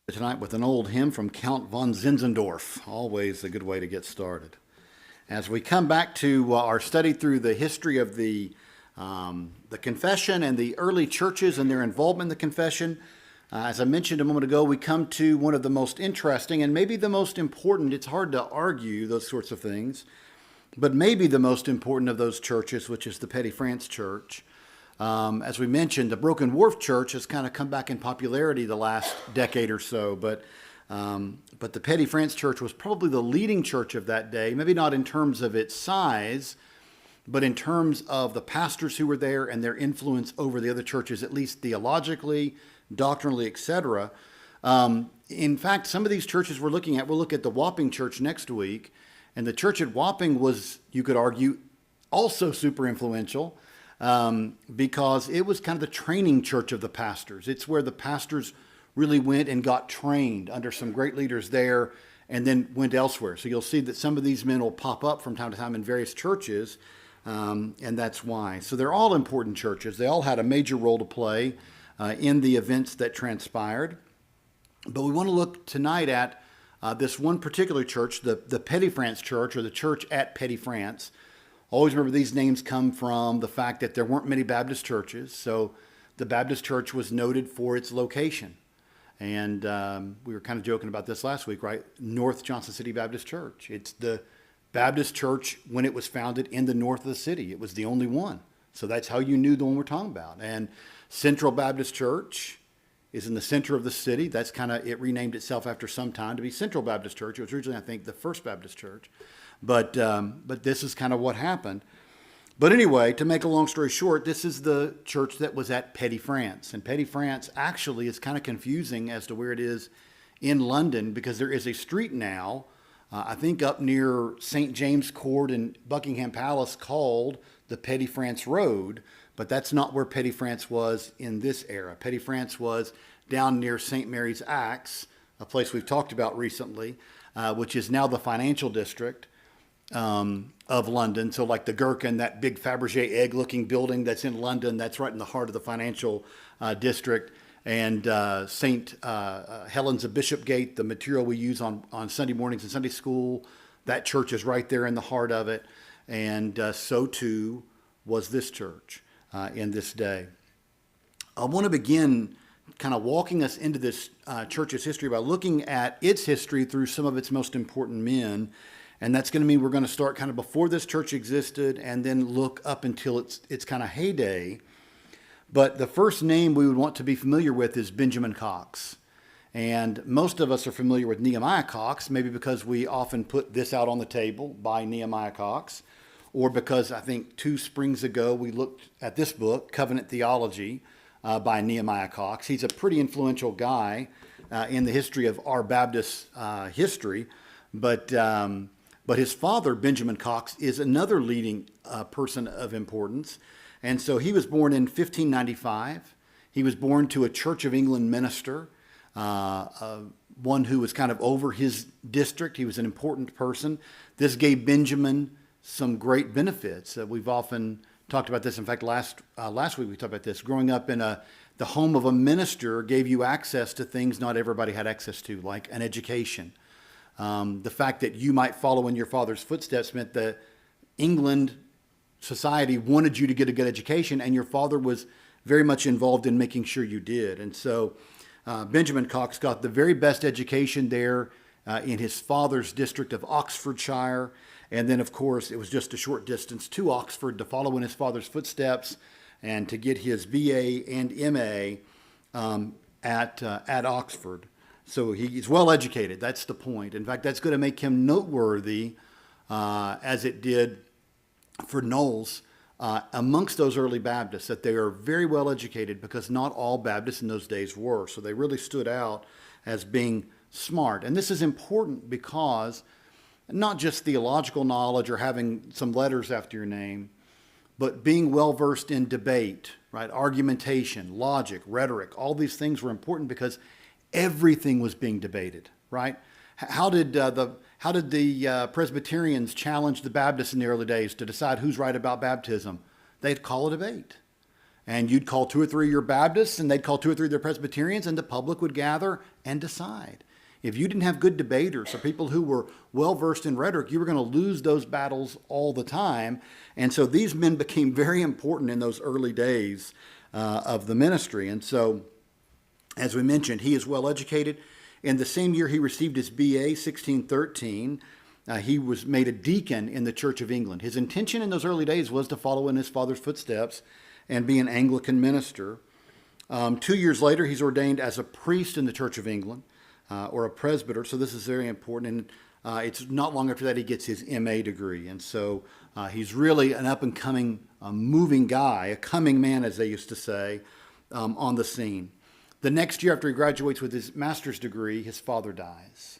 Tonight with an old hymn from Count von Zinzendorf, always a good way to get started. As we come back to our study through the history of the confession and the early churches and their involvement in the confession, as I mentioned a moment ago, we come to one of the most interesting and maybe the most important. It's hard to argue those sorts of things, but maybe the most important of those churches, which is the Petty France Church. As we mentioned, the Broken Wharf Church has kind of come back in popularity the last decade or so, but the Petty France Church was probably the leading church of that day, maybe not in terms of its size, but in terms of the pastors who were there and their influence over the other churches, at least theologically, doctrinally, etc. In fact, some of these churches we'll look at the Wapping Church next week, and the church at Wapping was, you could argue, also super influential. Because it was kind of the training church of the pastors. It's where the pastors really went and got trained under some great leaders there and then went elsewhere. So you'll see that some of these men will pop up from time to time in various churches, and that's why. So they're all important churches. They all had a major role to play in the events that transpired. But we want to look tonight at this one particular church, the Petty France Church, or the church at Petty France. Always remember these names come from the fact that there weren't many Baptist churches. So the Baptist church was noted for its location. And we were kind of joking about this last week, right? North Johnson City Baptist Church. It's the Baptist church when it was founded in the north of the city. It was the only one. So that's how you knew the one we're talking about. And Central Baptist Church is in the center of the city. That's kind of, it renamed itself after some time to be Central Baptist Church. It was originally, I think, the First Baptist Church. But this is kind of what happened. But anyway, to make a long story short, this is the church that was at Petty France. And Petty France actually is kind of confusing as to where it is in London, because there is a street now, I think up near St. James Court and Buckingham Palace, called the Petty France Road. But that's not where Petty France was in this era. Petty France was down near St. Mary's Axe, a place we've talked about recently, which is now the financial district of London. So like the Gherkin, that big Fabergé egg-looking building that's in London, that's right in the heart of the financial district. And St. Helens of Bishopgate, the material we use on Sunday mornings in Sunday school, that church is right there in the heart of it. And so too was this church in this day. I want to begin kind of walking us into this church's history by looking at its history through some of its most important men. And that's going to mean we're going to start kind of before this church existed and then look up until its kind of heyday. But the first name we would want to be familiar with is Benjamin Cox. And most of us are familiar with Nehemiah Cox, maybe because we often put this out on the table by Nehemiah Cox, or because I think 2 springs ago we looked at this book, Covenant Theology, by Nehemiah Cox. He's a pretty influential guy in the history of our Baptist history, but his father, Benjamin Cox, is another leading person of importance. And so he was born in 1595. He was born to a Church of England minister, one who was kind of over his district. He was an important person. This gave Benjamin some great benefits. We've often talked about this. In fact, last week we talked about this. Growing up in the home of a minister gave you access to things not everybody had access to, like an education. The fact that you might follow in your father's footsteps meant that England society wanted you to get a good education, and your father was very much involved in making sure you did. And so Benjamin Cox got the very best education there in his father's district of Oxfordshire. And then, of course, it was just a short distance to Oxford to follow in his father's footsteps and to get his BA and MA at Oxford. So he's well educated. That's the point. In fact, that's going to make him noteworthy, as it did for Knowles, amongst those early Baptists, that they are very well educated, because not all Baptists in those days were. So they really stood out as being smart. And this is important because not just theological knowledge or having some letters after your name, but being well-versed in debate, right? Argumentation, logic, rhetoric, all these things were important because everything was being debated, right? How did the Presbyterians challenge the Baptists in the early days to decide who's right about baptism? They'd call a debate. And you'd call 2 or 3 of your Baptists, and they'd call 2 or 3 of their Presbyterians, and the public would gather and decide. If you didn't have good debaters or people who were well-versed in rhetoric, you were going to lose those battles all the time. And so these men became very important in those early days of the ministry. And so, as we mentioned, he is well-educated. In the same year he received his BA, 1613, he was made a deacon in the Church of England. His intention in those early days was to follow in his father's footsteps and be an Anglican minister. 2 years later, he's ordained as a priest in the Church of England, or a presbyter, so this is very important. And it's not long after that he gets his MA degree. And so he's really an up-and-coming, moving guy, a coming man, as they used to say, on the scene. The next year after he graduates with his master's degree, his father dies.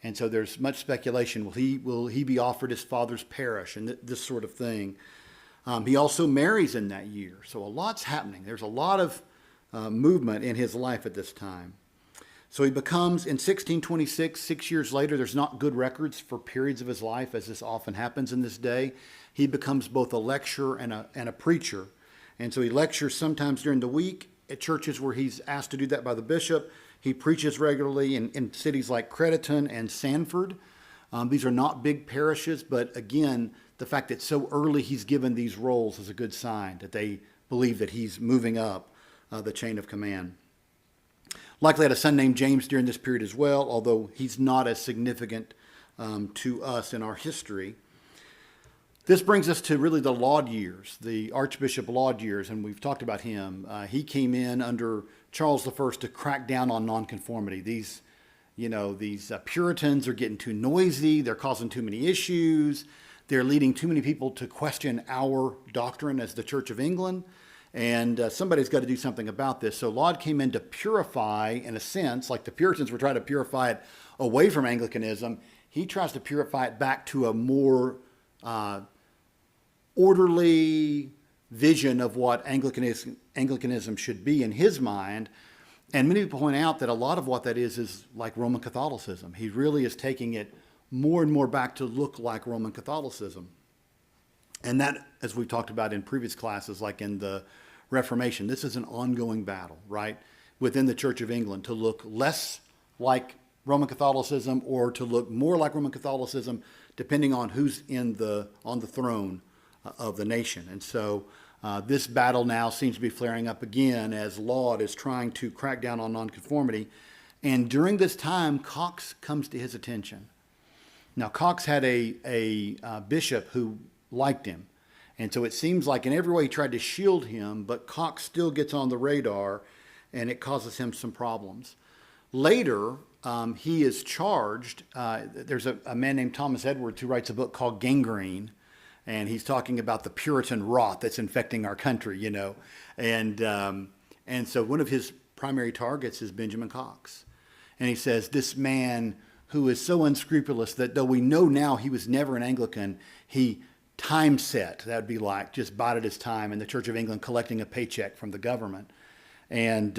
And so there's much speculation. Will he be offered his father's parish and this sort of thing? He also marries in that year. So a lot's happening. There's a lot of movement in his life at this time. So he becomes, in 1626, 6 years later, there's not good records for periods of his life, as this often happens in this day. He becomes both a lecturer and a preacher. And so he lectures sometimes during the week at churches where he's asked to do that by the bishop. He preaches regularly in cities like Crediton and Sanford. These are not big parishes, but again, the fact that so early he's given these roles is a good sign that they believe that he's moving up the chain of command. Likely had a son named James during this period as well, although he's not as significant to us in our history. This brings us to really the Laud years, the Archbishop Laud years, and we've talked about him. He came in under Charles I to crack down on nonconformity. These Puritans are getting too noisy. They're causing too many issues. They're leading too many people to question our doctrine as the Church of England. And somebody's got to do something about this. So Laud came in to purify, in a sense, like the Puritans were trying to purify it away from Anglicanism. He tries to purify it back to a more orderly vision of what Anglicanism should be in his mind. And many people point out that a lot of what that is like Roman Catholicism. He really is taking it more and more back to look like Roman Catholicism. And that, as we've talked about in previous classes, like in the Reformation, this is an ongoing battle, right, within the Church of England to look less like Roman Catholicism or to look more like Roman Catholicism, depending on who's on the throne of the nation. And so this battle now seems to be flaring up again as Laud is trying to crack down on nonconformity. And during this time, Cox comes to his attention. Now, Cox had a bishop who liked him. And so it seems like in every way he tried to shield him, but Cox still gets on the radar, and it causes him some problems. Later, he is charged. There's a man named Thomas Edwards who writes a book called Gangrene, and he's talking about the Puritan rot that's infecting our country, you know. And so one of his primary targets is Benjamin Cox. And he says, this man who is so unscrupulous that though we know now he was never an Anglican, he time set, that would be like just bided his time in the Church of England collecting a paycheck from the government. And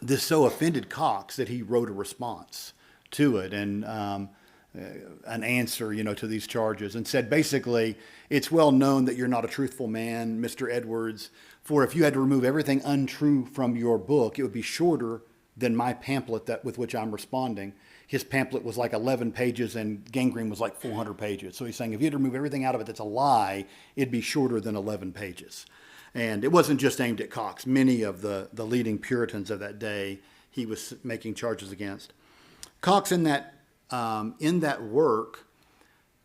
this so offended Cox that he wrote a response to it and an answer, to these charges, and said basically, it's well known that you're not a truthful man, Mr. Edwards, for if you had to remove everything untrue from your book, it would be shorter than my pamphlet with which I'm responding. His pamphlet was like 11 pages and Gangrene was like 400 pages. So he's saying if you had to remove everything out of it that's a lie, it'd be shorter than 11 pages. And it wasn't just aimed at Cox. Many of the leading Puritans of that day, he was making charges against. Cox in that work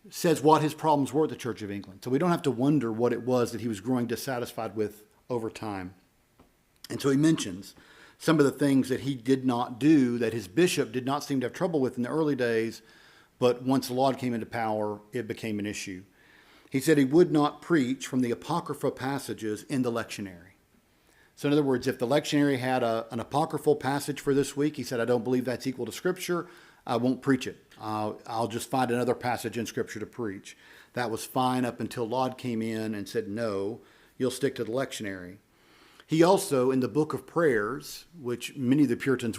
says what his problems were at the Church of England. So we don't have to wonder what it was that he was growing dissatisfied with over time. And so he mentions some of the things that he did not do, that his bishop did not seem to have trouble with in the early days, but once Laud came into power, it became an issue. He said he would not preach from the Apocrypha passages in the lectionary. So in other words, if the lectionary had an apocryphal passage for this week, he said, I don't believe that's equal to Scripture, I won't preach it. I'll just find another passage in Scripture to preach. That was fine up until Laud came in and said, no, you'll stick to the lectionary. He also, in the Book of Prayers, which many of the Puritans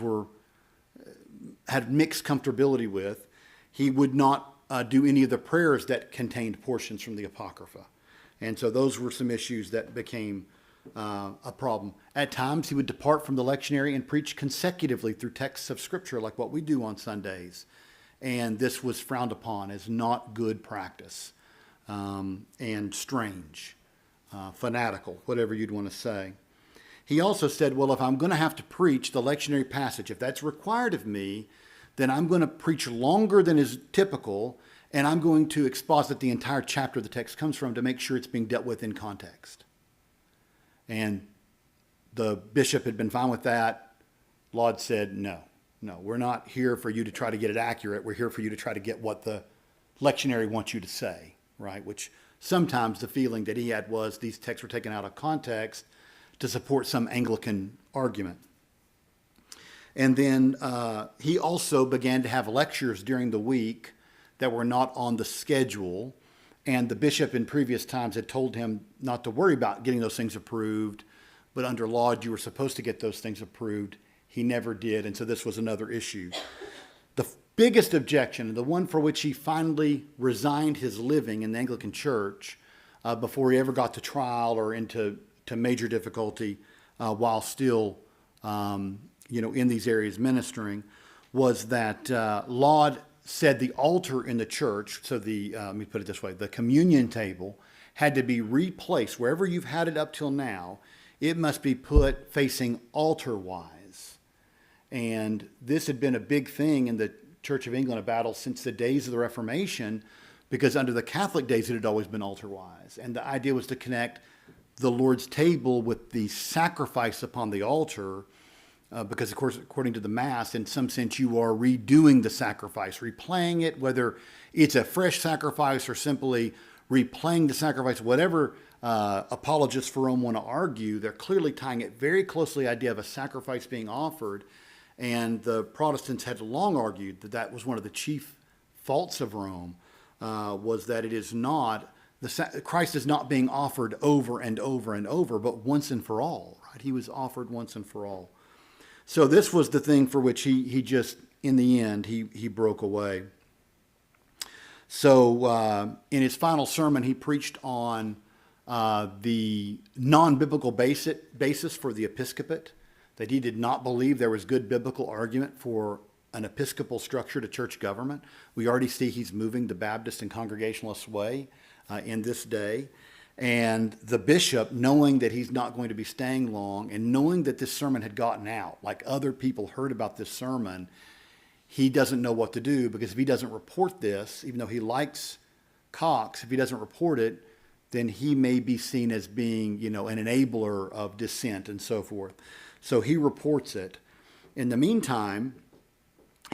had mixed comfortability with, he would not do any of the prayers that contained portions from the Apocrypha. And so those were some issues that became a problem. At times, he would depart from the lectionary and preach consecutively through texts of Scripture, like what we do on Sundays. And this was frowned upon as not good practice, and strange, fanatical, whatever you'd want to say. He also said, well, if I'm going to have to preach the lectionary passage, if that's required of me, then I'm going to preach longer than is typical, and I'm going to exposit the entire chapter the text comes from to make sure it's being dealt with in context. And the bishop had been fine with that. Laud said, no, we're not here for you to try to get it accurate. We're here for you to try to get what the lectionary wants you to say, right? Which sometimes the feeling that he had was these texts were taken out of context to support some Anglican argument. And then he also began to have lectures during the week that were not on the schedule. And the bishop in previous times had told him not to worry about getting those things approved. But under Laud, you were supposed to get those things approved. He never did. And so this was another issue. The biggest objection, the one for which he finally resigned his living in the Anglican Church before he ever got to trial or into major difficulty while still in these areas ministering, was that Laud said the altar in the church, so let me put it this way, the communion table had to be replaced. Wherever you've had it up till now, it must be put facing altar-wise. And this had been a big thing in the Church of England, a battle since the days of the Reformation, because under the Catholic days it had always been altar-wise. And the idea was to connect the Lord's table with the sacrifice upon the altar, because, of course, according to the Mass, in some sense, you are redoing the sacrifice, replaying it, whether it's a fresh sacrifice or simply replaying the sacrifice, whatever apologists for Rome want to argue, they're clearly tying it very closely to the idea of a sacrifice being offered. And the Protestants had long argued that that was one of the chief faults of Rome, was that it is not, Christ is not being offered over and over and over, but once and for all, right? He was offered once and for all. So this was the thing for which he just, in the end, he broke away. So in his final sermon, he preached on the non-biblical basis for the episcopate, that he did not believe there was good biblical argument for an episcopal structure to church government. We already see he's moving the Baptist and Congregationalist way in this day. And the bishop, knowing that he's not going to be staying long and knowing that this sermon had gotten out, like other people heard about this sermon, he doesn't know what to do, because if he doesn't report this, even though he likes Cox, if he doesn't report it, then he may be seen as being, an enabler of dissent and so forth. So he reports it. In the meantime,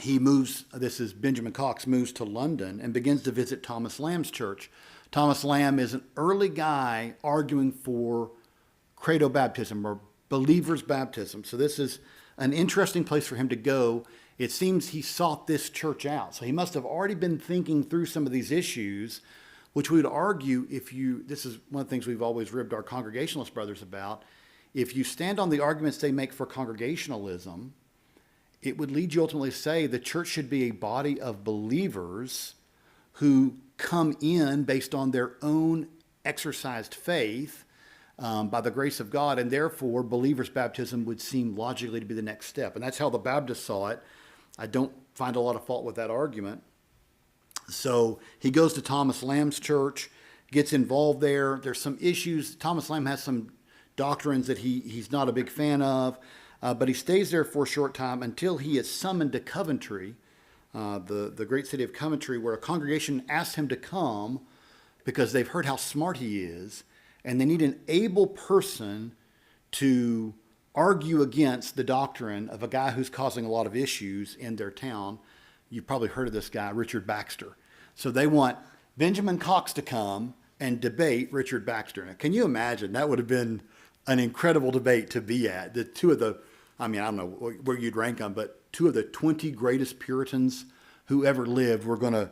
Benjamin Cox moves to London and begins to visit Thomas Lamb's church. Thomas Lamb is an early guy arguing for credo baptism or believer's baptism. So this is an interesting place for him to go. It seems he sought this church out. So he must have already been thinking through some of these issues, which we would argue this is one of the things we've always ribbed our Congregationalist brothers about. If you stand on the arguments they make for Congregationalism, it would lead you ultimately to say the church should be a body of believers who come in based on their own exercised faith by the grace of God, and therefore believer's baptism would seem logically to be the next step. And that's how the Baptists saw it. I don't find a lot of fault with that argument. So he goes to Thomas Lamb's church, gets involved there. There's some issues. Thomas Lamb has some doctrines that he's not a big fan of, but he stays there for a short time until he is summoned to Coventry, the great city of Coventry, where a congregation asks him to come because they've heard how smart he is, and they need an able person to argue against the doctrine of a guy who's causing a lot of issues in their town. You've probably heard of this guy, Richard Baxter. So they want Benjamin Cox to come and debate Richard Baxter. Now, can you imagine? That would have been an incredible debate to be at. The two of the, I don't know where you'd rank them, but two of the 20 greatest Puritans who ever lived were going to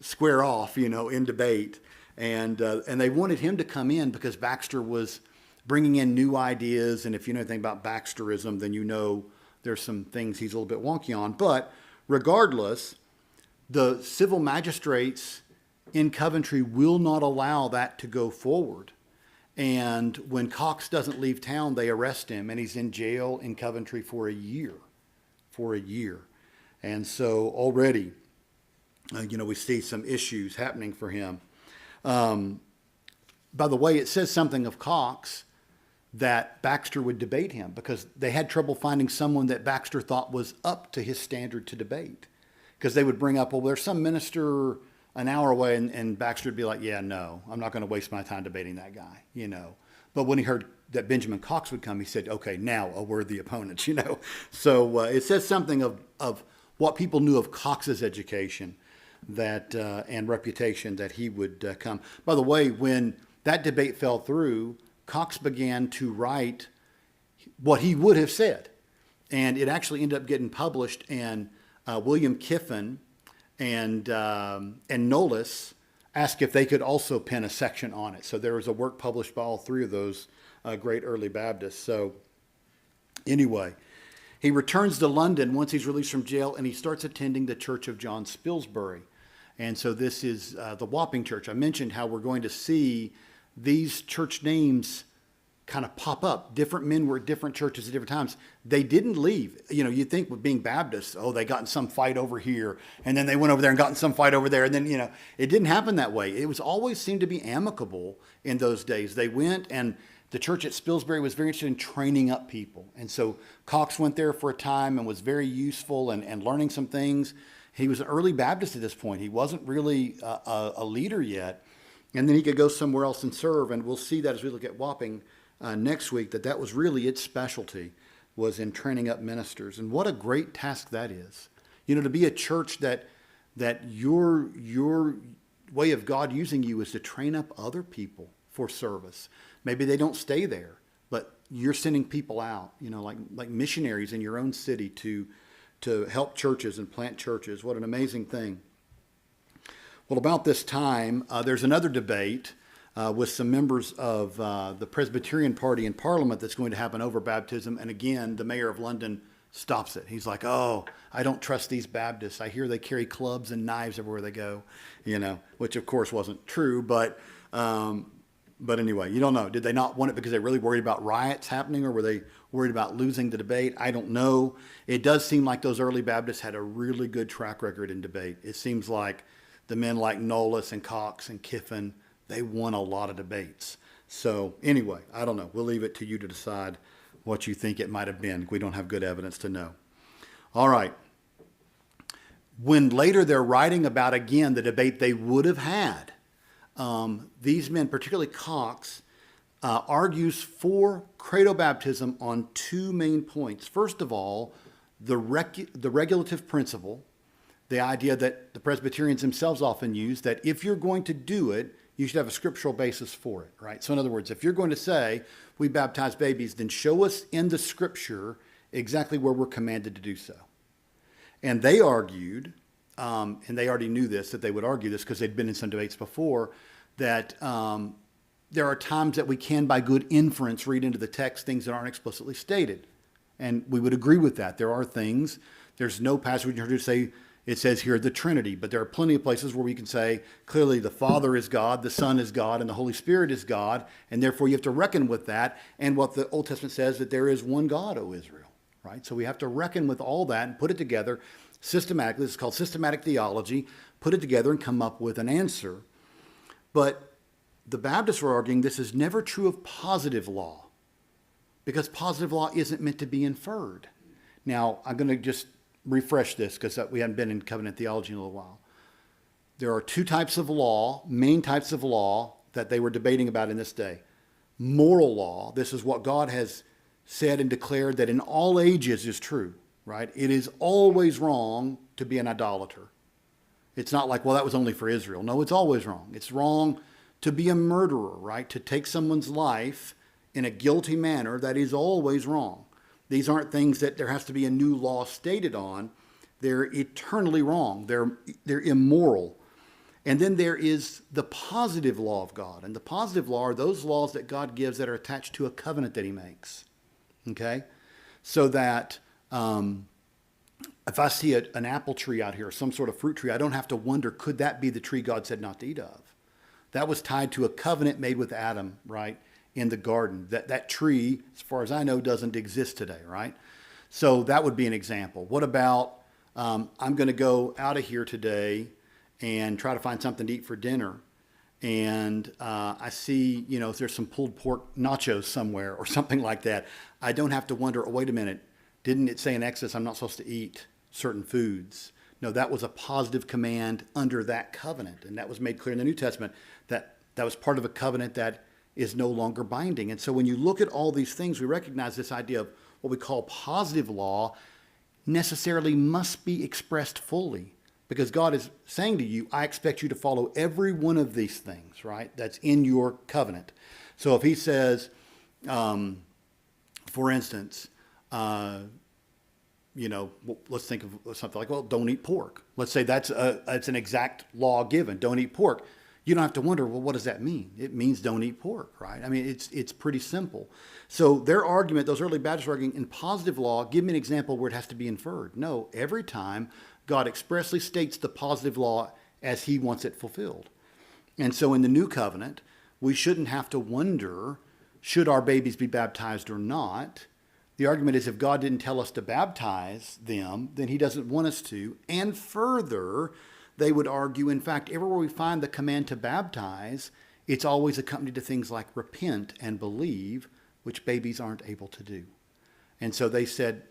square off, in debate. And they wanted him to come in because Baxter was bringing in new ideas. And if you know anything about Baxterism, then you know there's some things he's a little bit wonky on. But regardless, the civil magistrates in Coventry will not allow that to go forward. And when Cox doesn't leave town, they arrest him, and he's in jail in Coventry for a year. For a year. And so already, we see some issues happening for him. By the way, it says something of Cox that Baxter would debate him because they had trouble finding someone that Baxter thought was up to his standard to debate. Because they would bring up, well, there's some minister an hour away, and Baxter would be like, yeah, no, I'm not going to waste my time debating that guy, But when he heard that Benjamin Cox would come, he said, okay, now a worthy opponent, So it says something of what people knew of Cox's education and reputation that he would come. By the way, when that debate fell through, Cox began to write what he would have said. And it actually ended up getting published, and William Kiffin and Knollys asked if they could also pen a section on it. So there was a work published by all three of those great early Baptists. So anyway, he returns to London once he's released from jail, and he starts attending the Church of John Spilsbury. And so this is the Wapping Church. I mentioned how we're going to see these church names kind of pop up. Different men were at different churches at different times. They didn't leave. You'd think with being Baptists, they got in some fight over here, and then they went over there and got in some fight over there. And then, it didn't happen that way. It was always seemed to be amicable in those days. They went, and the church at Spilsbury was very interested in training up people. And so Cox went there for a time and was very useful and learning some things. He was an early Baptist at this point. He wasn't really a leader yet. And then he could go somewhere else and serve. And we'll see that as we look at Wapping next week, that was really its specialty, was in training up ministers. And what a great task that is. To be a church that your way of God using you is to train up other people for service. Maybe they don't stay there, but you're sending people out, like missionaries in your own city to help churches and plant churches. What an amazing thing. Well, about this time, there's another debate with some members of the Presbyterian party in Parliament that's going to happen over baptism. And again, the mayor of London stops it. He's like, oh, I don't trust these Baptists. I hear they carry clubs and knives everywhere they go, which of course wasn't true. But anyway, you don't know. Did they not want it because they really worried about riots happening, or were they worried about losing the debate? I don't know. It does seem like those early Baptists had a really good track record in debate. It seems like the men like Knollys and Cox and Kiffin, they won a lot of debates. So anyway, I don't know. We'll leave it to you to decide what you think it might have been. We don't have good evidence to know. All right. When later they're writing about, again, the debate they would have had, these men, particularly Cox, argues for credo baptism on two main points. First of all, the regulative principle, the idea that the Presbyterians themselves often use, that if you're going to do it, you should have a scriptural basis for it, right? So in other words, if you're going to say we baptize babies, then show us in the scripture exactly where we're commanded to do so. And they argued, and they already knew this, that they would argue this because they'd been in some debates before, that there are times that we can, by good inference, read into the text things that aren't explicitly stated. And we would agree with that. There are things, there's no passage we can say, it says here the Trinity, but there are plenty of places where we can say clearly the Father is God, the Son is God, and the Holy Spirit is God, and therefore you have to reckon with that. And what the Old Testament says, that there is one God, O Israel, right? So we have to reckon with all that and put it together systematically. This is called systematic theology. Put it together and come up with an answer. But the Baptists were arguing this is never true of positive law, because positive law isn't meant to be inferred. Now, I'm going to just refresh this because we haven't been in covenant theology in a little while. There are two types of law, main types of law that they were debating about in this day. Moral law, this is what God has said and declared that in all ages is true, right? It is always wrong to be an idolater. It's not like, well, that was only for Israel. No, it's always wrong. It's wrong to be a murderer, right? To take someone's life in a guilty manner, that is always wrong. These aren't things that there has to be a new law stated on. They're eternally wrong. They're immoral. And then there is the positive law of God. And the positive law are those laws that God gives that are attached to a covenant that he makes. Okay? So that if I see an apple tree out here, some sort of fruit tree, I don't have to wonder, could that be the tree God said not to eat of? That was tied to a covenant made with Adam, right, in the garden. That tree, as far as I know, doesn't exist today, right? So that would be an example. What about I'm going to go out of here today and try to find something to eat for dinner, and I see, if there's some pulled pork nachos somewhere or something like that, I don't have to wonder, oh, wait a minute, didn't it say in Exodus I'm not supposed to eat certain foods? No, that was a positive command under that covenant, and that was made clear in the New Testament that was part of a covenant that is no longer binding. And so when you look at all these things, we recognize this idea of what we call positive law necessarily must be expressed fully, because God is saying to you, I expect you to follow every one of these things, right? That's in your covenant. So if he says, for instance, let's think of something like, well, don't eat pork. Let's say that's an exact law given. Don't eat pork. You don't have to wonder, well, what does that mean? It means don't eat pork, right? I mean, it's pretty simple. So their argument, those early Baptists are arguing, in positive law, give me an example where it has to be inferred. No, every time God expressly states the positive law as he wants it fulfilled. And so in the new covenant, we shouldn't have to wonder, should our babies be baptized or not? The argument is, if God didn't tell us to baptize them, then he doesn't want us to. And further, they would argue, in fact, everywhere we find the command to baptize, it's always accompanied to things like repent and believe, which babies aren't able to do. And so they said,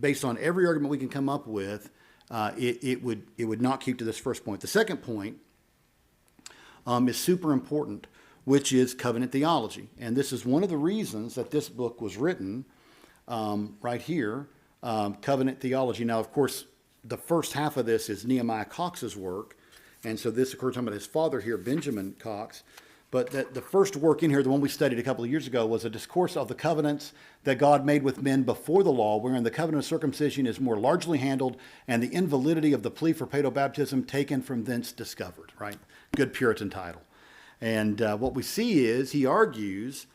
based on every argument we can come up with, it would not keep to this first point. The second point is super important, which is covenant theology. And this is one of the reasons that this book was written, right here, covenant theology. Now, of course, the first half of this is Nehemiah Cox's work. And so this, of course, talking about his father here, Benjamin Cox. But the first work in here, the one we studied a couple of years ago, was a discourse of the covenants that God made with men before the law, wherein the covenant of circumcision is more largely handled and the invalidity of the plea for paedobaptism taken from thence discovered, right? Good Puritan title. And what we see is, he argues,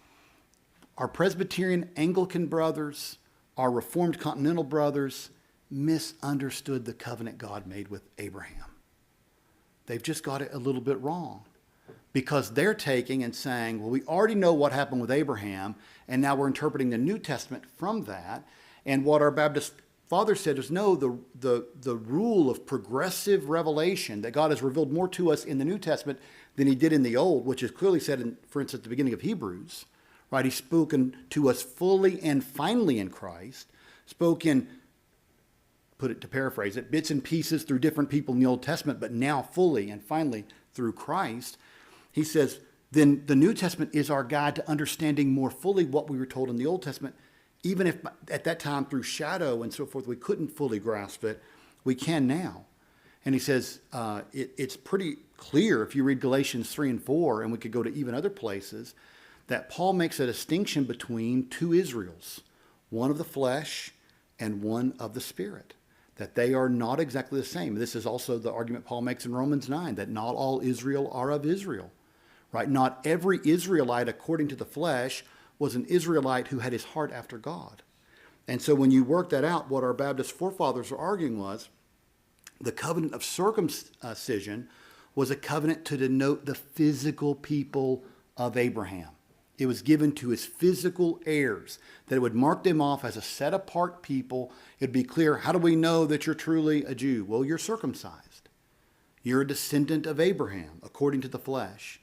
our Presbyterian Anglican brothers, our Reformed Continental brothers, misunderstood the covenant God made with Abraham. They've just got it a little bit wrong, because they're taking and saying, well, we already know what happened with Abraham, and now we're interpreting the New Testament from that. And what our Baptist father said is, no, the rule of progressive revelation, that God has revealed more to us in the New Testament than he did in the Old, which is clearly said in, for instance, at the beginning of Hebrews, right? He's spoken to us fully and finally in Christ, spoken, put it to paraphrase it, bits and pieces through different people in the Old Testament, but now fully and finally through Christ. He says, then the New Testament is our guide to understanding more fully what we were told in the Old Testament. Even if at that time through shadow and so forth, we couldn't fully grasp it, we can now. And he says, it's pretty clear if you read Galatians 3 and 4, and we could go to even other places, that Paul makes a distinction between two Israels, one of the flesh and one of the spirit, that they are not exactly the same. This is also the argument Paul makes in Romans 9, that not all Israel are of Israel, right? Not every Israelite, according to the flesh, was an Israelite who had his heart after God. And so when you work that out, what our Baptist forefathers were arguing was, the covenant of circumcision was a covenant to denote the physical people of Abraham. It was given to his physical heirs, that it would mark them off as a set-apart people. It'd be clear, how do we know that you're truly a Jew? Well, you're circumcised. You're a descendant of Abraham, according to the flesh.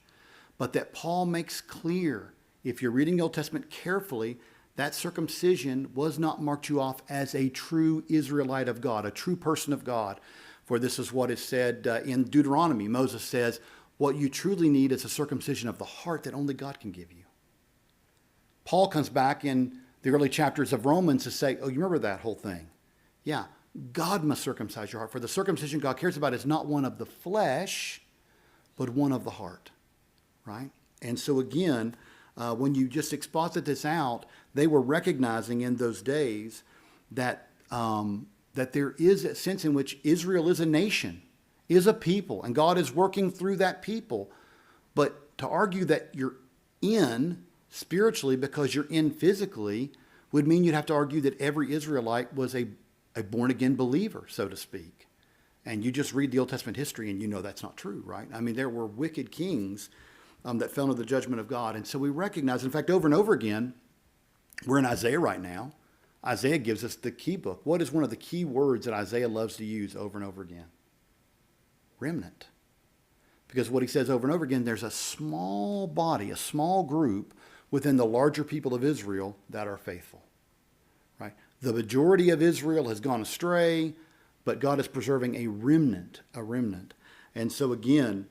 But that Paul makes clear, if you're reading the Old Testament carefully, that circumcision was not marked you off as a true Israelite of God, a true person of God. For this is what is said in Deuteronomy. Moses says, what you truly need is a circumcision of the heart that only God can give you. Paul comes back in the early chapters of Romans to say, oh, you remember that whole thing? Yeah, God must circumcise your heart. For the circumcision God cares about is not one of the flesh, but one of the heart, right? And so again, when you just exposit this out, they were recognizing in those days that that there is a sense in which Israel is a nation, is a people, and God is working through that people. But to argue that you're in spiritually because you're in physically would mean you'd have to argue that every Israelite was a born-again believer, so to speak. And you just read the Old Testament history and you know that's not true, right? I mean, there were wicked kings that fell under the judgment of God. And so we recognize, in fact, over and over again, we're in Isaiah right now. Isaiah gives us the key book. What is one of the key words that Isaiah loves to use over and over again? Remnant. Because what he says over and over again, there's a small body, a small group within the larger people of Israel that are faithful. Right? The majority of Israel has gone astray, but God is preserving a remnant, a remnant. And so again,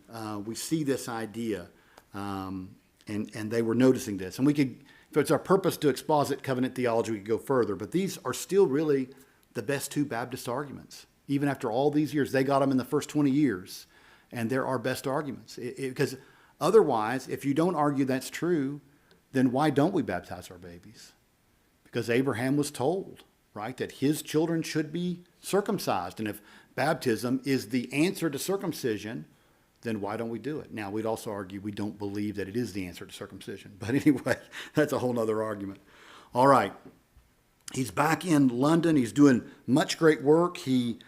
we see this idea, and they were noticing this. And we could, if it's our purpose to exposit covenant theology, we could go further. But these are still really the best two Baptist arguments. Even after all these years, they got them in the first 20 years. And they're our best arguments. Because otherwise, if you don't argue that's true, then why don't we baptize our babies? Because Abraham was told, right, that his children should be circumcised. And if baptism is the answer to circumcision, then why don't we do it? Now, we'd also argue we don't believe that it is the answer to circumcision. But anyway, that's a whole other argument. All right. He's back in London. He's doing much great work. He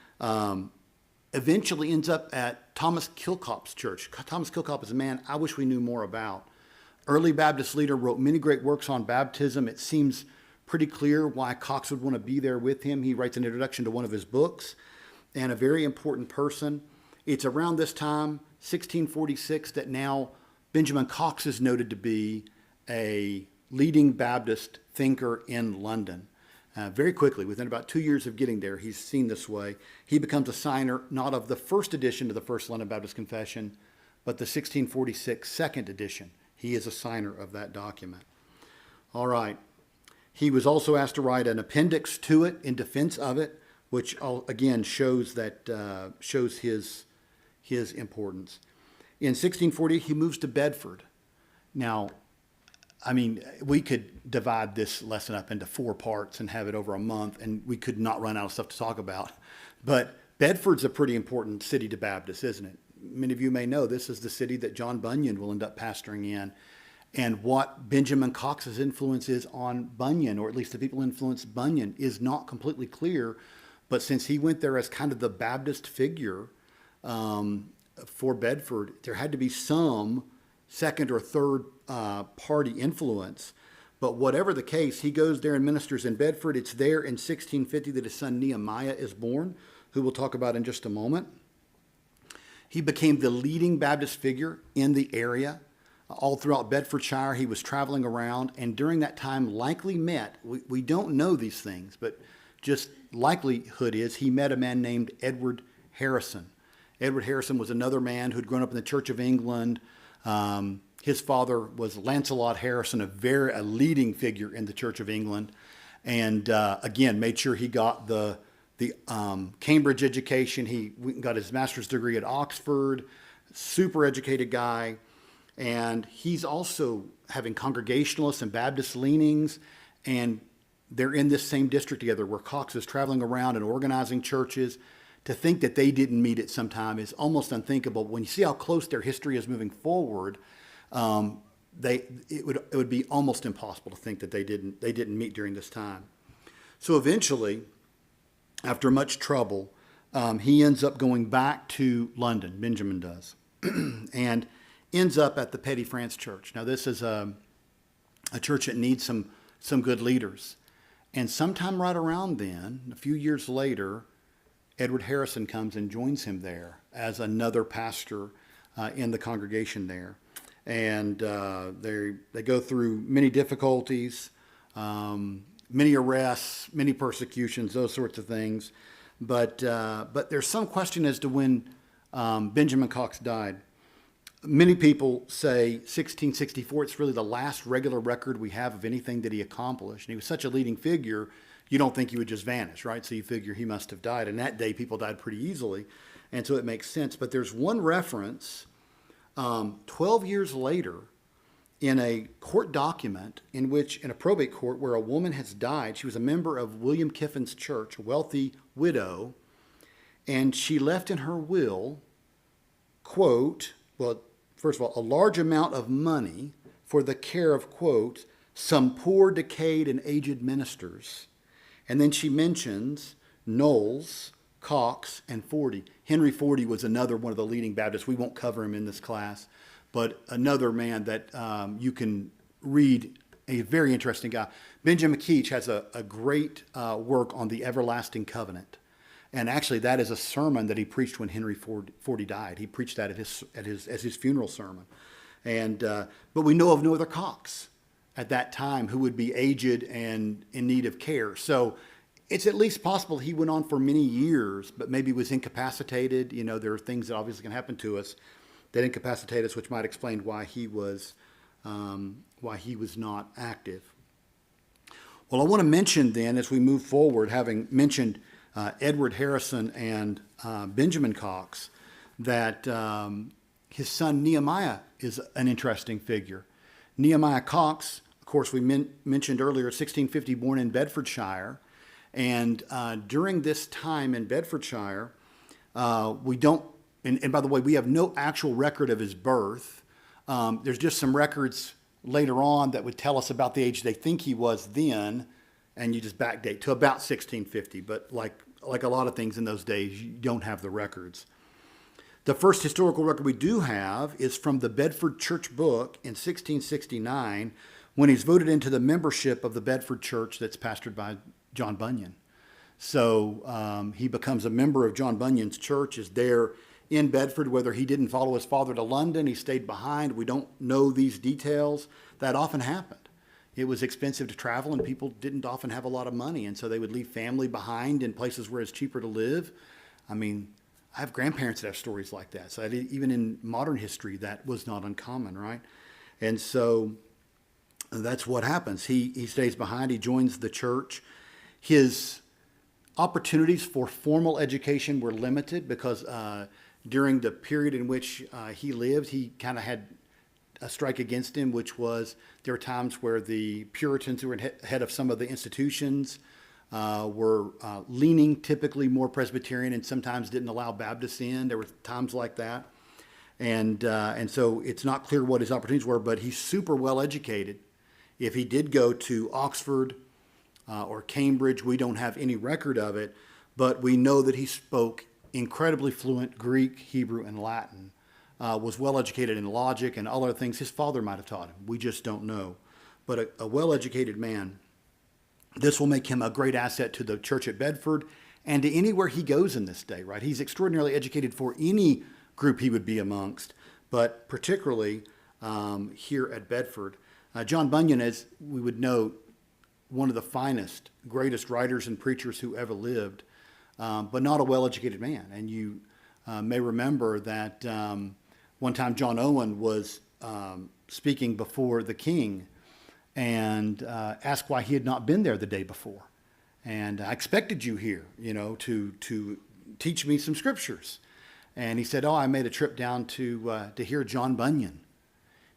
eventually ends up at Thomas Kilcop's church. Thomas Kilcop is a man I wish we knew more about. Early Baptist leader, wrote many great works on baptism. It seems pretty clear why Cox would want to be there with him. He writes an introduction to one of his books, and a very important person. It's around this time, 1646, that now Benjamin Cox is noted to be a leading Baptist thinker in London. Very quickly, within about 2 years of getting there, he's seen this way. He becomes a signer not of the first edition of the First London Baptist Confession, but the 1646 second edition. He is a signer of that document. All right. He was also asked to write an appendix to it in defense of it, which again shows his importance. In 1640, he moves to Bedford. Now, I mean, we could divide this lesson up into 4 parts and have it over a month, and we could not run out of stuff to talk about. But Bedford's a pretty important city to Baptists, isn't it? Many of you may know this is the city that John Bunyan will end up pastoring in. And what Benjamin Cox's influence is on Bunyan, or at least the people who influenced Bunyan, is not completely clear. But since he went there as kind of the Baptist figure for Bedford, there had to be some second or third party influence. But whatever the case, he goes there and ministers in Bedford. It's there in 1650 that his son Nehemiah is born, who we'll talk about in just a moment. He became the leading Baptist figure in the area. All throughout Bedfordshire, he was traveling around, and during that time likely met, we don't know these things, but just likelihood is he met a man named Edward Harrison. Edward Harrison was another man who'd grown up in the Church of England. His father was Lancelot Harrison, a leading figure in the Church of England, and again made sure he got the Cambridge education. He got his master's degree at Oxford. Super educated guy, and he's also having Congregationalist and Baptist leanings, and they're in this same district together where Cox is traveling around and organizing churches. To think that they didn't meet at some time is almost unthinkable. When you see how close their history is moving forward, it would be almost impossible to think that they didn't meet during this time. So eventually, after much trouble, he ends up going back to London. Benjamin does, and ends up at the Petty France Church. Now this is a church that needs some good leaders, and sometime right around then, a few years later, Edward Harrison comes and joins him there as another pastor in the congregation there. And they go through many difficulties, many arrests, many persecutions, those sorts of things. But there's some question as to when Benjamin Cox died. Many people say 1664. It's really the last regular record we have of anything that he accomplished. And he was such a leading figure, you don't think he would just vanish, right? So you figure he must have died. And that day, people died pretty easily. And so it makes sense. But there's one reference 12 years later in a court document in a probate court where a woman has died. She was a member of William Kiffin's church, a wealthy widow. And she left in her will, quote, well, first of all, a large amount of money for the care of, quote, some poor, decayed, and aged ministers. And then she mentions Knowles, Cox, and Forty. Henry Forty was another one of the leading Baptists. We won't cover him in this class. but another man that you can read, a very interesting guy. Benjamin Keach has a great work on the everlasting covenant. And actually, that is a sermon that he preached when Henry Ford died. He preached that as his funeral sermon. And but we know of no other Cox at that time who would be aged and in need of care. So it's at least possible he went on for many years, but maybe was incapacitated. You know, there are things that obviously can happen to us that incapacitate us, which might explain why he was not active. Well, I want to mention then, as we move forward, having mentioned Edward Harrison and Benjamin Cox, that his son Nehemiah is an interesting figure. Nehemiah Cox, of course, we mentioned earlier, 1650, born in Bedfordshire. And during this time in Bedfordshire, we don't, and by the way, we have no actual record of his birth. There's just some records later on that would tell us about the age they think he was then, and you just backdate to about 1650. But like a lot of things in those days, you don't have the records. The first historical record we do have is from the Bedford Church Book in 1669, when he's voted into the membership of the Bedford Church that's pastored by John Bunyan. So he becomes a member of John Bunyan's church, is there in Bedford. Whether he didn't follow his father to London, he stayed behind. We don't know these details. That often happened. It was expensive to travel, and people didn't often have a lot of money, and so they would leave family behind in places where it's cheaper to live. I mean, I have grandparents that have stories like that. So even in modern history, that was not uncommon, right? And so that's what happens. He stays behind. He joins the church. His opportunities for formal education were limited because during the period in which he lived, he kind of had a strike against him, which was there were times where the Puritans who were head of some of the institutions were leaning typically more Presbyterian and sometimes didn't allow Baptists in. There were times like that. And so it's not clear what his opportunities were, but he's super well educated. If he did go to Oxford or Cambridge, we don't have any record of it, but we know that he spoke incredibly fluent Greek, Hebrew, and Latin, was well educated in logic and all other things his father might have taught him. We just don't know. But a well-educated man. This will make him a great asset to the church at Bedford and to anywhere he goes in this day, right? He's extraordinarily educated for any group he would be amongst, but particularly here at Bedford. John Bunyan, as we would know, one of the finest, greatest writers and preachers who ever lived, but not a well-educated man. And you may remember that one time John Owen was speaking before the king and asked why he had not been there the day before. And I expected you here, to teach me some scriptures. And he said, oh, I made a trip down to hear John Bunyan.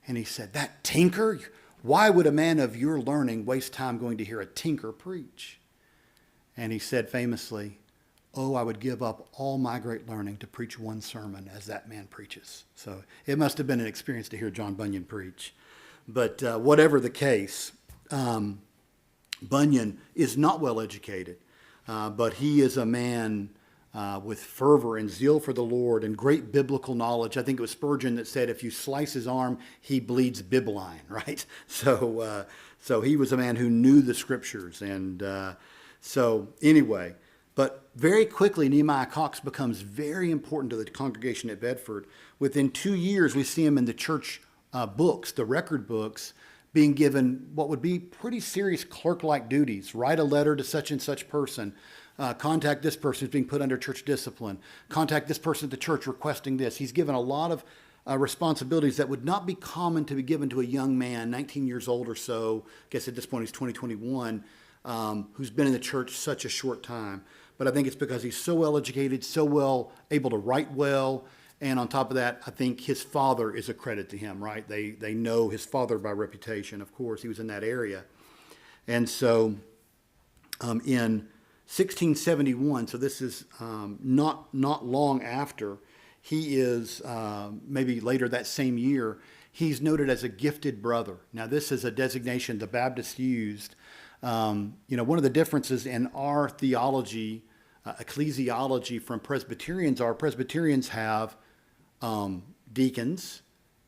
And he said, that tinker? Why would a man of your learning waste time going to hear a tinker preach? And he said famously, oh, I would give up all my great learning to preach one sermon as that man preaches. So it must have been an experience to hear John Bunyan preach. But whatever the case, Bunyan is not well educated, but he is a man with fervor and zeal for the Lord and great biblical knowledge. I think it was Spurgeon that said, if you slice his arm, he bleeds bibline, right? So he was a man who knew the scriptures. And so anyway, but very quickly, Nehemiah Cox becomes very important to the congregation at Bedford. Within 2 years, we see him in the church books, the record books, being given what would be pretty serious clerk-like duties. Write a letter to such and such person. Contact this person who's being put under church discipline. Contact this person at the church requesting this. He's given a lot of responsibilities that would not be common to be given to a young man, 19 years old or so. I guess at this point he's 21, who's been in the church such a short time. But I think it's because he's so well educated, so well able to write well. And on top of that, I think his father is a credit to him, right? They know his father by reputation. Of course, he was in that area. And so in 1671, so this is not long after, he is maybe later that same year, he's noted as a gifted brother. Now, this is a designation the Baptists used. One of the differences in our theology, ecclesiology from Presbyterians are Presbyterians have deacons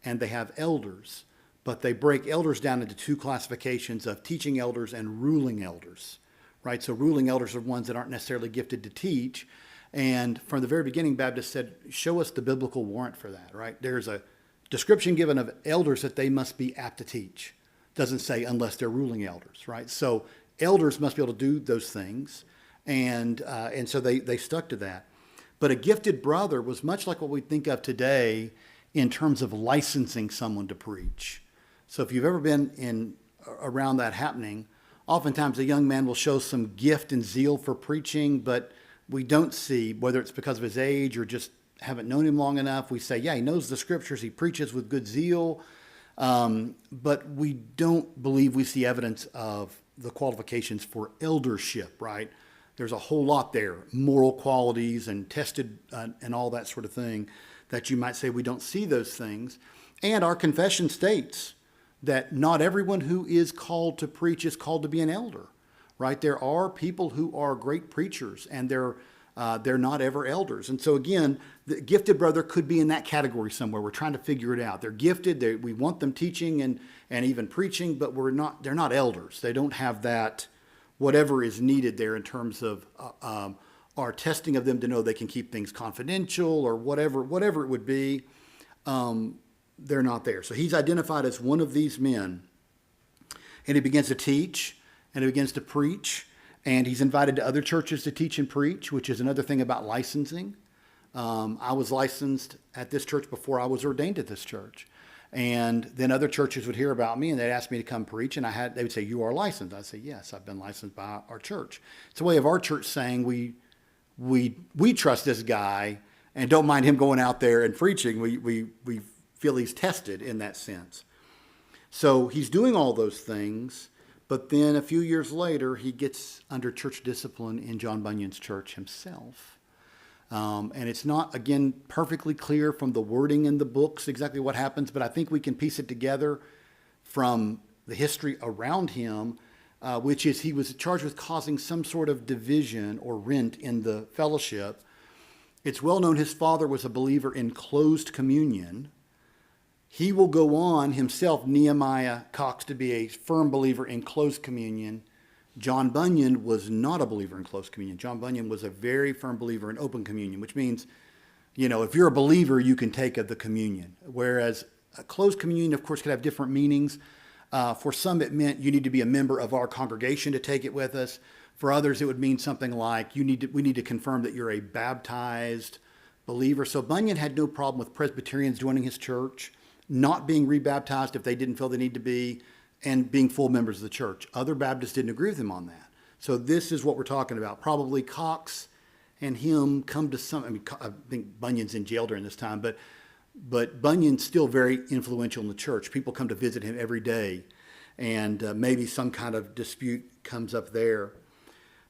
and they have elders, but they break elders down into two classifications of teaching elders and ruling elders, right? So ruling elders are ones that aren't necessarily gifted to teach. And from the very beginning, Baptists said, show us the biblical warrant for that, right? There's a description given of elders that they must be apt to teach. Doesn't say unless they're ruling elders, right? So elders must be able to do those things. And so they stuck to that. But a gifted brother was much like what we think of today in terms of licensing someone to preach. So if you've ever been around that happening, oftentimes a young man will show some gift and zeal for preaching, but we don't see, whether it's because of his age or just haven't known him long enough, we say, yeah, he knows the scriptures, he preaches with good zeal, but we don't believe we see evidence of the qualifications for eldership, right? There's a whole lot there, moral qualities and tested and all that sort of thing, that you might say we don't see those things. And our confession states that not everyone who is called to preach is called to be an elder, right? There are people who are great preachers, and they're not ever elders. And so again, the gifted brother could be in that category somewhere. We're trying to figure it out. They're gifted. We want them teaching and even preaching, but they're not elders. They don't have that, whatever is needed there in terms of our testing of them to know they can keep things confidential or whatever it would be. They're not there. So he's identified as one of these men, and he begins to teach and he begins to preach, and he's invited to other churches to teach and preach, which is another thing about licensing. I was licensed at this church before I was ordained at this church. And then other churches would hear about me and they'd ask me to come preach, and they would say, you are licensed. I'd say, yes, I've been licensed by our church. It's a way of our church saying we trust this guy and don't mind him going out there and preaching. We feel he's tested in that sense. So he's doing all those things, but then a few years later, he gets under church discipline in John Bunyan's church himself. And it's not, again, perfectly clear from the wording in the books exactly what happens, but I think we can piece it together from the history around him, which is he was charged with causing some sort of division or rent in the fellowship. It's well known his father was a believer in closed communion. He will go on himself, Nehemiah Cox, to be a firm believer in closed communion. John Bunyan was not a believer in closed communion. John Bunyan was a very firm believer in open communion, which means, if you're a believer, you can take of the communion. Whereas a closed communion, of course, could have different meanings. For some, it meant you need to be a member of our congregation to take it with us. For others, it would mean something like we need to confirm that you're a baptized believer. So Bunyan had no problem with Presbyterians joining his church, not being rebaptized if they didn't feel they need to be, and being full members of the church. Other Baptists didn't agree with him on that. So this is what we're talking about. Probably Cox and him come to I think Bunyan's in jail during this time, but Bunyan's still very influential in the church. People come to visit him every day, and maybe some kind of dispute comes up there.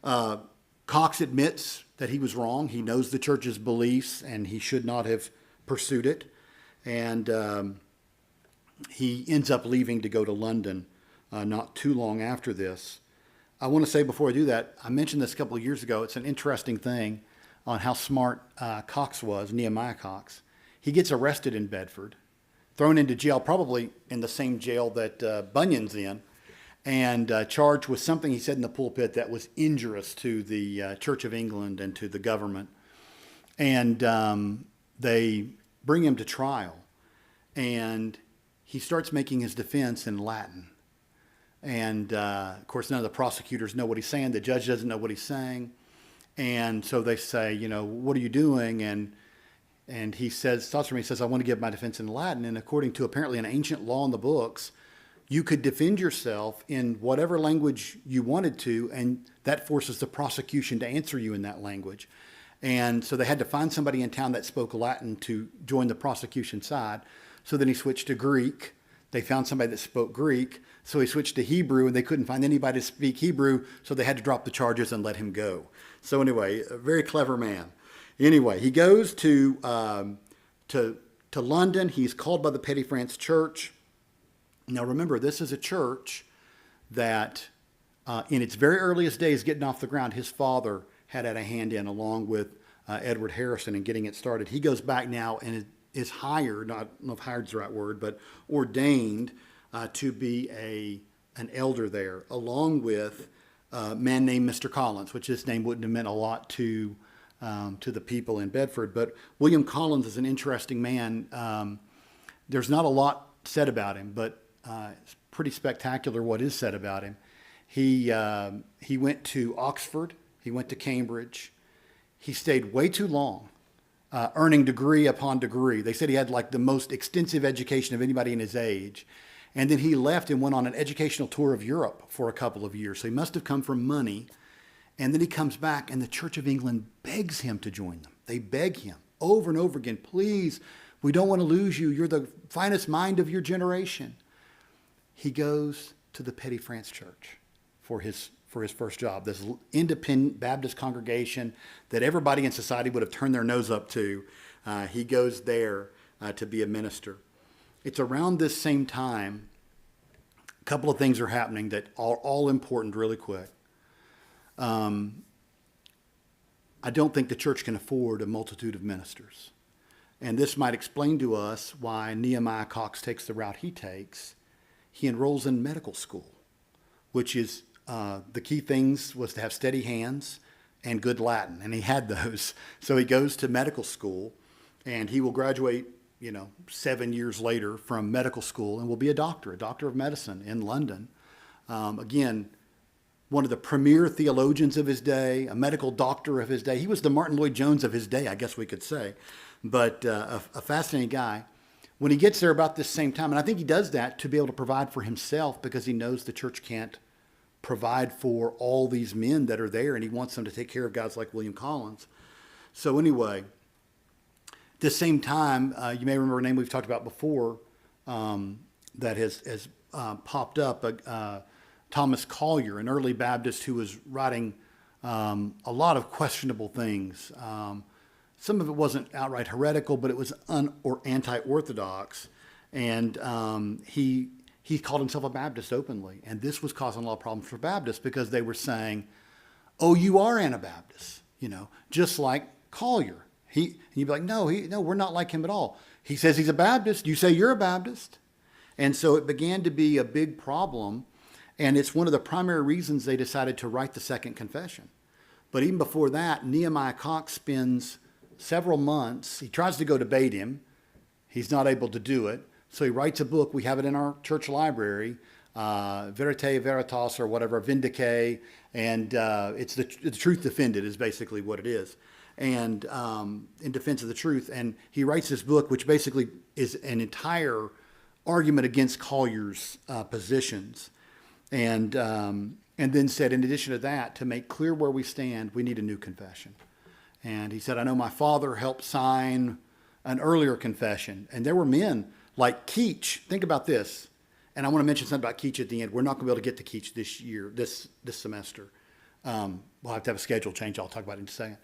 Cox admits that he was wrong. He knows the church's beliefs, and he should not have pursued it. And he ends up leaving to go to London not too long after this. I want to say before I do that, I mentioned this a couple of years ago. It's an interesting thing on how smart Cox was, Nehemiah Cox. He gets arrested in Bedford, thrown into jail, probably in the same jail that Bunyan's in, and charged with something he said in the pulpit that was injurious to the Church of England and to the government. And they bring him to trial, and he starts making his defense in Latin. And, of course, none of the prosecutors know what he's saying. The judge doesn't know what he's saying. And so they say, what are you doing? And he says, I want to give my defense in Latin. And according to apparently an ancient law in the books, you could defend yourself in whatever language you wanted to, and that forces the prosecution to answer you in that language. And so they had to find somebody in town that spoke Latin to join the prosecution side. So then he switched to Greek. They found somebody that spoke Greek. So he switched to Hebrew, and they couldn't find anybody to speak Hebrew, so they had to drop the charges and let him go. So anyway, a very clever man. Anyway, he goes to London. He's called by the Petty France Church. Now remember, this is a church that in its very earliest days getting off the ground, his father had a hand in, along with Edward Harrison, in getting it started. He goes back now and is hired, not, I don't know if hired is the right word, but ordained to be an elder there, along with a man named Mr. Collins, which his name wouldn't have meant a lot to the people in Bedford. But William Collins is an interesting man. There's not a lot said about him, but it's pretty spectacular what is said about him. He went to Oxford. He went to Cambridge. He stayed way too long, earning degree upon degree. They said he had like the most extensive education of anybody in his age. And then he left and went on an educational tour of Europe for a couple of years. So he must have come from money. And then he comes back, and the Church of England begs him to join them. They beg him over and over again, please, we don't want to lose you. You're the finest mind of your generation. He goes to the Petty France Church for his first job, this independent Baptist congregation that everybody in society would have turned their nose up to. He goes there to be a minister. It's around this same time, a couple of things are happening that are all important really quick. I don't think the church can afford a multitude of ministers. And this might explain to us why Nehemiah Cox takes the route he takes. He enrolls in medical school, which is the key things was to have steady hands and good Latin, and he had those. So he goes to medical school, and he will graduate 7 years later from medical school and will be a doctor of medicine in London. Again, one of the premier theologians of his day, a medical doctor of his day. He was the Martin Lloyd-Jones of his day, I guess we could say, but a fascinating guy. When he gets there about this same time, and I think he does that to be able to provide for himself because he knows the church can't provide for all these men that are there, and he wants them to take care of guys like William Collins. So anyway, this same time, you may remember a name we've talked about before that has popped up, Thomas Collier, an early Baptist who was writing a lot of questionable things. Some of it wasn't outright heretical, but it was or anti-orthodox. And he called himself a Baptist openly. And this was causing a lot of problems for Baptists because they were saying, oh, you are Anabaptists, just like Collier. And you'd be like, no, we're not like him at all. He says he's a Baptist. You say you're a Baptist. And so it began to be a big problem. And it's one of the primary reasons they decided to write the Second Confession. But even before that, Nehemiah Cox spends several months. He tries to go debate him. He's not able to do it. So he writes a book. We have it in our church library, Verite Veritas or whatever, Vindicate. And it's the truth defended is basically what it is. And in defense of the truth. And he writes this book, which basically is an entire argument against Collier's positions. And then said, in addition to that, to make clear where we stand, we need a new confession. And he said, I know my father helped sign an earlier confession. And there were men like Keach. Think about this. And I want to mention something about Keach at the end. We're not going to be able to get to Keach this year, this semester. We'll have to have a schedule change. I'll talk about it in a second.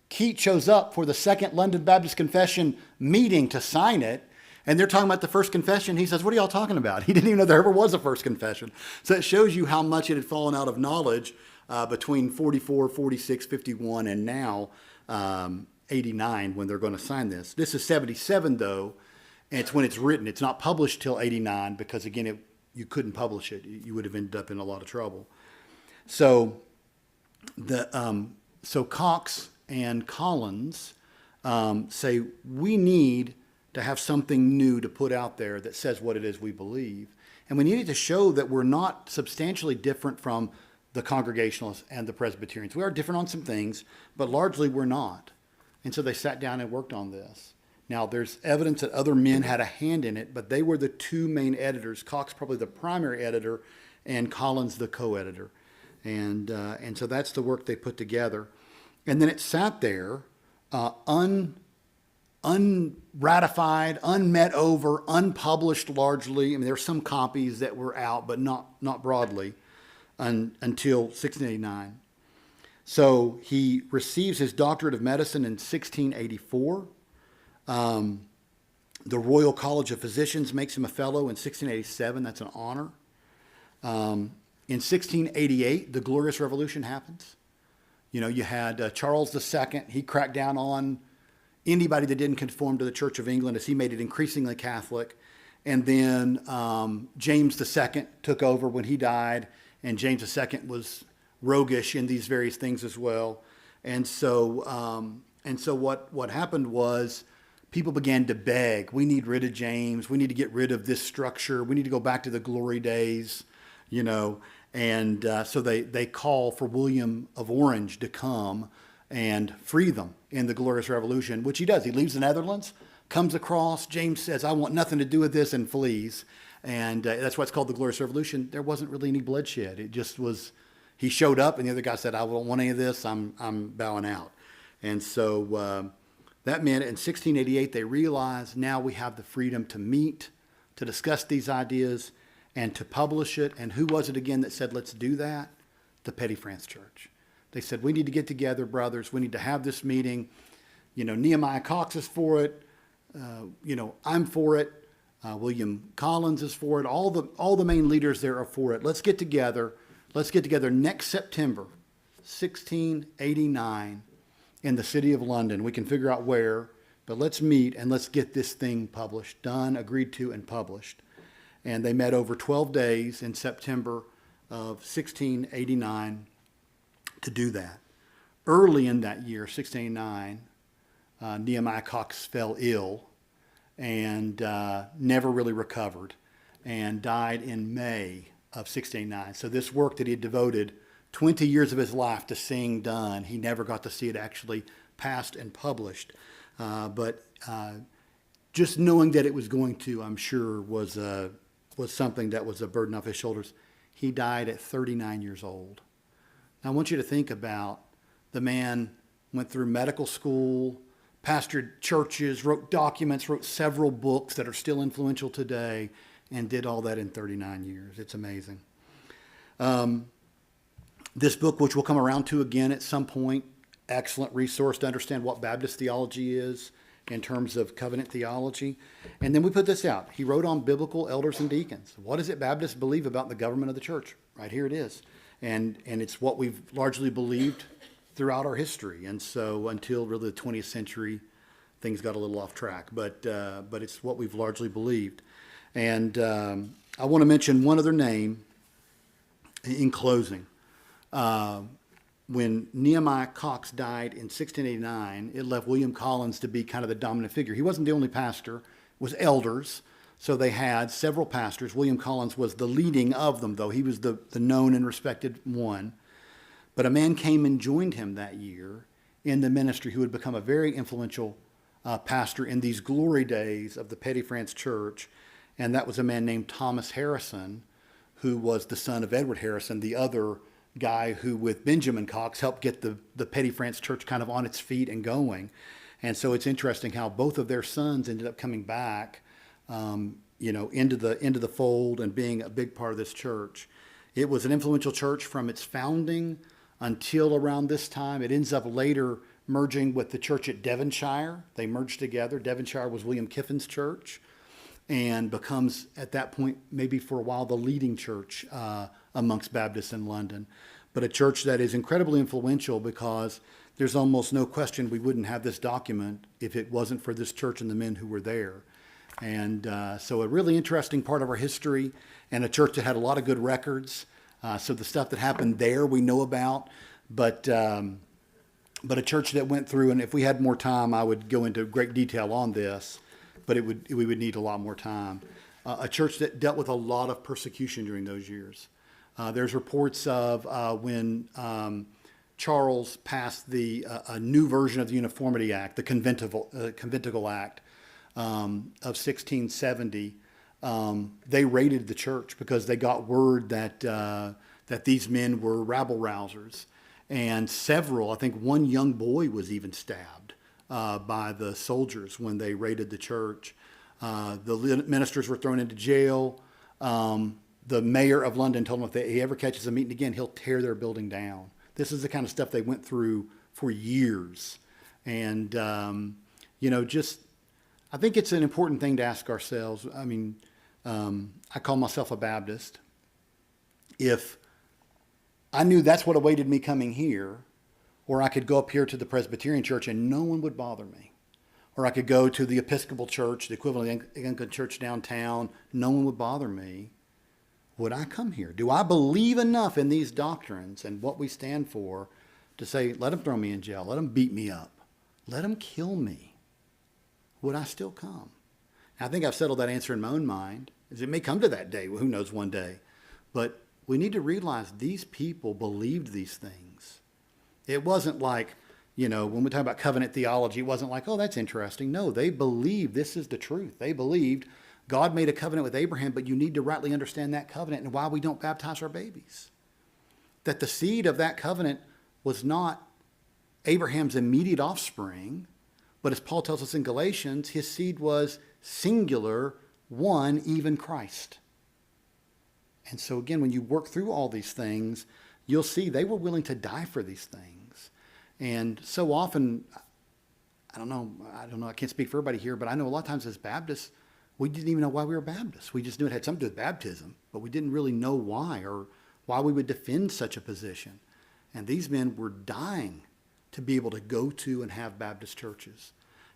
Keach shows up for the Second London Baptist Confession meeting to sign it. And they're talking about the first confession. He says, what are y'all talking about? He didn't even know there ever was a first confession. So it shows you how much it had fallen out of knowledge between 44, 46, 51, and now 89 when they're going to sign this. This is 77, though, and it's when it's written. It's not published till 89 because, again, you couldn't publish it. You would have ended up in a lot of trouble. So Cox and Collins say, we need to have something new to put out there that says what it is we believe. And we needed to show that we're not substantially different from the Congregationalists and the Presbyterians. We are different on some things, but largely we're not. And so they sat down and worked on this. Now, there's evidence that other men had a hand in it, but they were the two main editors. Cox probably the primary editor, and Collins the co-editor. And so that's the work they put together. And then it sat there unratified, unmet over, unpublished largely. I mean, there were some copies that were out, but not broadly until 1689. So he receives his doctorate of medicine in 1684. The Royal College of Physicians makes him a fellow in 1687. That's an honor. In 1688, the Glorious Revolution happens. You had Charles II. He cracked down on anybody that didn't conform to the Church of England as he made it increasingly Catholic. And then James II took over when he died, and James II was roguish in these various things as well. And so what happened was people began to beg, we need rid of James, we need to get rid of this structure, we need to go back to the glory days, you know. And so they call for William of Orange to come and free them in the Glorious Revolution, which he does. He leaves the Netherlands, comes across. James says, I want nothing to do with this, and flees. And that's why it's called the Glorious Revolution. There wasn't really any bloodshed. It just was, he showed up and the other guy said, I don't want any of this. I'm bowing out. And so that meant in 1688, they realized now we have the freedom to meet, to discuss these ideas, and to publish it. And who was it again that said, let's do that? The Petty France Church. They said, we need to get together, brothers. We need to have this meeting. You know, Nehemiah Cox is for it. You know, I'm for it. William Collins is for it. All the main leaders there are for it. Let's get together. Let's get together next September, 1689, in the city of London. We can figure out where, but let's meet and let's get this thing published, done, agreed to, and published. And they met over 12 days in September of 1689 to do that. Early in that year, 1689, Nehemiah Cox fell ill and never really recovered and died in May of 1689. So this work that he had devoted 20 years of his life to seeing done, he never got to see it actually passed and published. But just knowing that it was going to, I'm sure, was something that was a burden off his shoulders. He died at 39 years old. Now, I want you to think about the man went through medical school, pastored churches, wrote documents, wrote several books that are still influential today, and did all that in 39 years. It's amazing. This book, which we'll come around to again at some point, excellent resource to understand what Baptist theology is in terms of covenant theology. And then we put this out. He wrote on biblical elders and deacons. What is it Baptists believe about the government of the church? Right here it is. And it's what we've largely believed throughout our history. And so until really the 20th century, things got a little off track. But it's what we've largely believed. And I want to mention one other name in closing. When Nehemiah Cox died in 1689, it left William Collins to be kind of the dominant figure. He wasn't the only pastor. It was elders. So they had several pastors. William Collins was the leading of them, though. He was the known and respected one. But a man came and joined him that year in the ministry who would become a very influential pastor in these glory days of the Petty France Church. And that was a man named Thomas Harrison, who was the son of Edward Harrison, the other guy who, with Benjamin Cox, helped get the Petty France Church kind of on its feet and going. And so it's interesting how both of their sons ended up coming back, into the fold and being a big part of this church. It was an influential church from its founding until around this time. It ends up later merging with the church at Devonshire. They merged together. Devonshire was William Kiffin's church, and becomes, at that point, maybe for a while, the leading church amongst Baptists in London. But a church that is incredibly influential, because there's almost no question we wouldn't have this document if it wasn't for this church and the men who were there. And so a really interesting part of our history, and a church that had a lot of good records. So the stuff that happened there we know about, but a church that went through, and if we had more time, I would go into great detail on this, but we would need a lot more time. A church that dealt with a lot of persecution during those years. There's reports of when Charles passed a new version of the Uniformity Act, the Conventicle Act of 1670. They raided the church because they got word that these men were rabble rousers, and several, I think one young boy was even stabbed by the soldiers when they raided the church. The ministers were thrown into jail. The mayor of London told them if he ever catches them meeting again, he'll tear their building down. This is the kind of stuff they went through for years. And, I think it's an important thing to ask ourselves. I mean, I call myself a Baptist. If I knew that's what awaited me coming here, or I could go up here to the Presbyterian church and no one would bother me, or I could go to the Episcopal Church, the equivalent of the Anglican Church downtown. No one would bother me. Would I come here? Do I believe enough in these doctrines and what we stand for to say, let them throw me in jail, let them beat me up, let them kill me? Would I still come? I think I've settled that answer in my own mind, as it may come to that day, who knows, one day. But we need to realize these people believed these things. It wasn't like, when we talk about covenant theology, it wasn't like, oh, that's interesting. No, they believed this is the truth. They believed God made a covenant with Abraham, but you need to rightly understand that covenant and why we don't baptize our babies. That the seed of that covenant was not Abraham's immediate offspring, but as Paul tells us in Galatians, his seed was singular, one, even Christ. And so again, when you work through all these things, you'll see they were willing to die for these things. And so often, I don't know, I can't speak for everybody here, but I know a lot of times as Baptists, we didn't even know why we were Baptists. We just knew it had something to do with baptism, but we didn't really know why or why we would defend such a position. And these men were dying to be able to go to and have Baptist churches.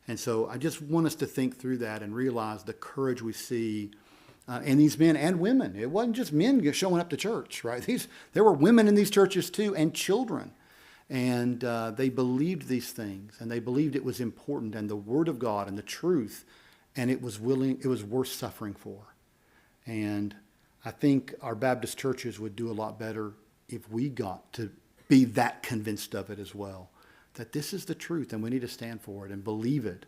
And so I just want us to think through that and realize the courage we see in these men and women. It wasn't just men showing up to church, right? There were women in these churches too, and children. And they believed these things, and they believed it was important, and the Word of God and the truth, and it was worth suffering for. And I think our Baptist churches would do a lot better if we got to be that convinced of it as well, that this is the truth and we need to stand for it and believe it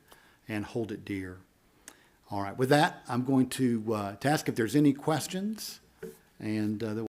and hold it dear. All right, with that, I'm going to ask if there's any questions, and